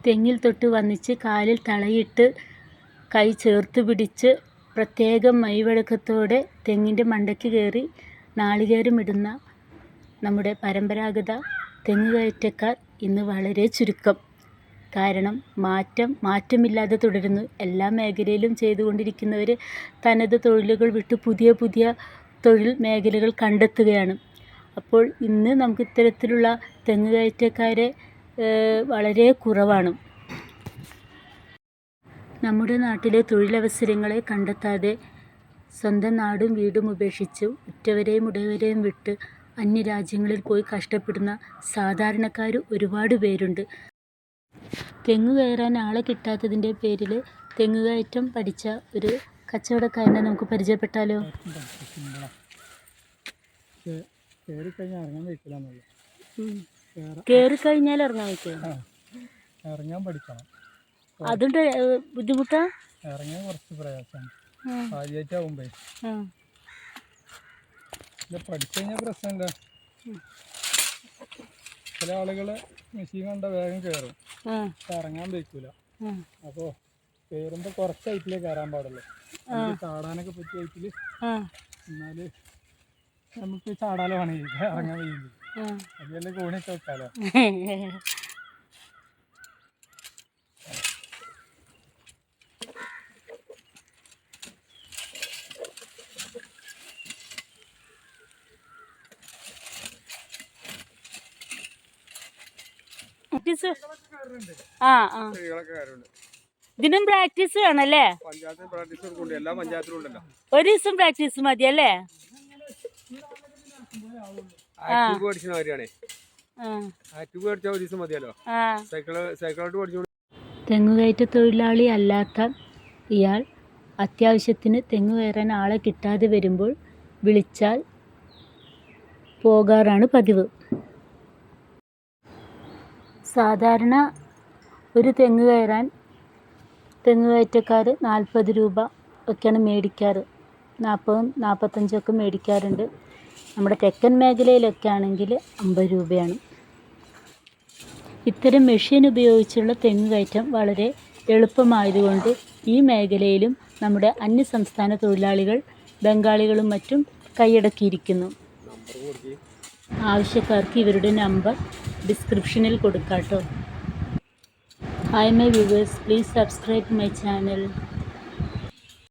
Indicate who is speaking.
Speaker 1: തെങ്ങിൽ തൊട്ട് വന്നിച്ച് കാലിൽ തളയിട്ട് കൈ ചേർത്ത് പിടിച്ച് പ്രത്യേകം മൈവഴക്കത്തോടെ തെങ്ങിൻ്റെ മണ്ടയ്ക്ക് കയറി നാളികേരമിടുന്ന നമ്മുടെ പരമ്പരാഗത തെങ്ങുകയറ്റക്കാർ ഇന്ന് വളരെ ചുരുക്കം. കാരണം മാറ്റമില്ലാതെ തുടരുന്നു. എല്ലാ മേഖലയിലും ചെയ്തുകൊണ്ടിരിക്കുന്നവർ തനത് തൊഴിലുകൾ വിട്ട് പുതിയ പുതിയ തൊഴിൽ മേഖലകൾ കണ്ടെത്തുകയാണ്. അപ്പോൾ ഇന്ന് നമുക്ക് ഇത്തരത്തിലുള്ള തെങ്ങുകയറ്റക്കാരെ വളരെ കുറവാണ്. നമ്മുടെ നാട്ടിലെ തൊഴിലവസരങ്ങളെ കണ്ടെത്താതെ സ്വന്തം നാടും വീടും ഉപേക്ഷിച്ച് ഉറ്റവരെയും ഉടയവരെയും വിട്ട് അന്യരാജ്യങ്ങളിൽ പോയി കഷ്ടപ്പെടുന്ന സാധാരണക്കാർ ഒരുപാട് പേരുണ്ട്. തെങ്ങ് കയറാൻ ആളെ കിട്ടാത്തതിൻ്റെ പേരിൽ തെങ്ങുകയറ്റം പഠിച്ച ഒരു കച്ചവടക്കാരനെ നമുക്ക് പരിചയപ്പെട്ടാലോ? കയറിക്കഴിഞ്ഞാൽ ഇറങ്ങാൻ പറ്റുമോ?
Speaker 2: ഇറങ്ങാൻ പഠിക്കണം.
Speaker 1: അതുകൊണ്ട് ബുദ്ധിമുട്ടാ?
Speaker 2: ഇറങ്ങാൻ കുറച്ച് പ്രയാസമാണ്. ആദ്യമായിട്ടാവുമ്പേ പഠിച്ചു കഴിഞ്ഞാൽ പ്രശ്നമില്ല. ചില ആളുകള് മെഷീൻ കണ്ട വേഗം കയറും, ഇറങ്ങാൻ പറ്റൂല. അപ്പോ കയറുമ്പോ കുറച്ച് ഹൈറ്റിലേ കയറാൻ പാടുള്ളൂ. ചാടാനൊക്കെ പറ്റിയ ഹൈറ്റില്, എന്നാല് നമുക്ക് ചാടാലോ വേണമെങ്കിൽ ഇറങ്ങാൻ കഴിയുള്ളൂ. അതിലെല്ലാം കോണിയൊക്കെ വെക്കാലോ.
Speaker 1: ഇതിനും പ്രാക്ടീസ് വേണല്ലേ? ഒരു ദിവസം പ്രാക്ടീസ് മതിയല്ലേ? തെങ്ങുകയറ്റ തൊഴിലാളി അല്ലാത്ത ഇയാൾ അത്യാവശ്യത്തിന് തെങ്ങ് കയറാൻ ആളെ കിട്ടാതെ വരുമ്പോൾ വിളിച്ചാൽ പോകാറാണ് പതിവ്. സാധാരണ ഒരു തെങ്ങ് കയറാൻ തെങ്ങുകയറ്റക്കാർ 40 രൂപ ഒക്കെയാണ് മേടിക്കാറ്. 40-45 മേടിക്കാറുണ്ട്. നമ്മുടെ തെക്കൻ മേഖലയിലൊക്കെ ആണെങ്കിൽ 50 രൂപയാണ്. ഇത്തരം മെഷീൻ ഉപയോഗിച്ചുള്ള തെങ്ങുകയറ്റം വളരെ എളുപ്പമായതുകൊണ്ട് ഈ മേഖലയിലും നമ്മുടെ അന്യസംസ്ഥാന തൊഴിലാളികൾ, ബംഗാളികളും മറ്റും കൈയടക്കിയിരിക്കുന്നു. ആവശ്യക്കാർക്ക് ഇവരുടെ നമ്പർ ഡിസ്ക്രിപ്ഷനിൽ കൊടുക്കാം കേട്ടോ. Hi my viewers, please subscribe my channel.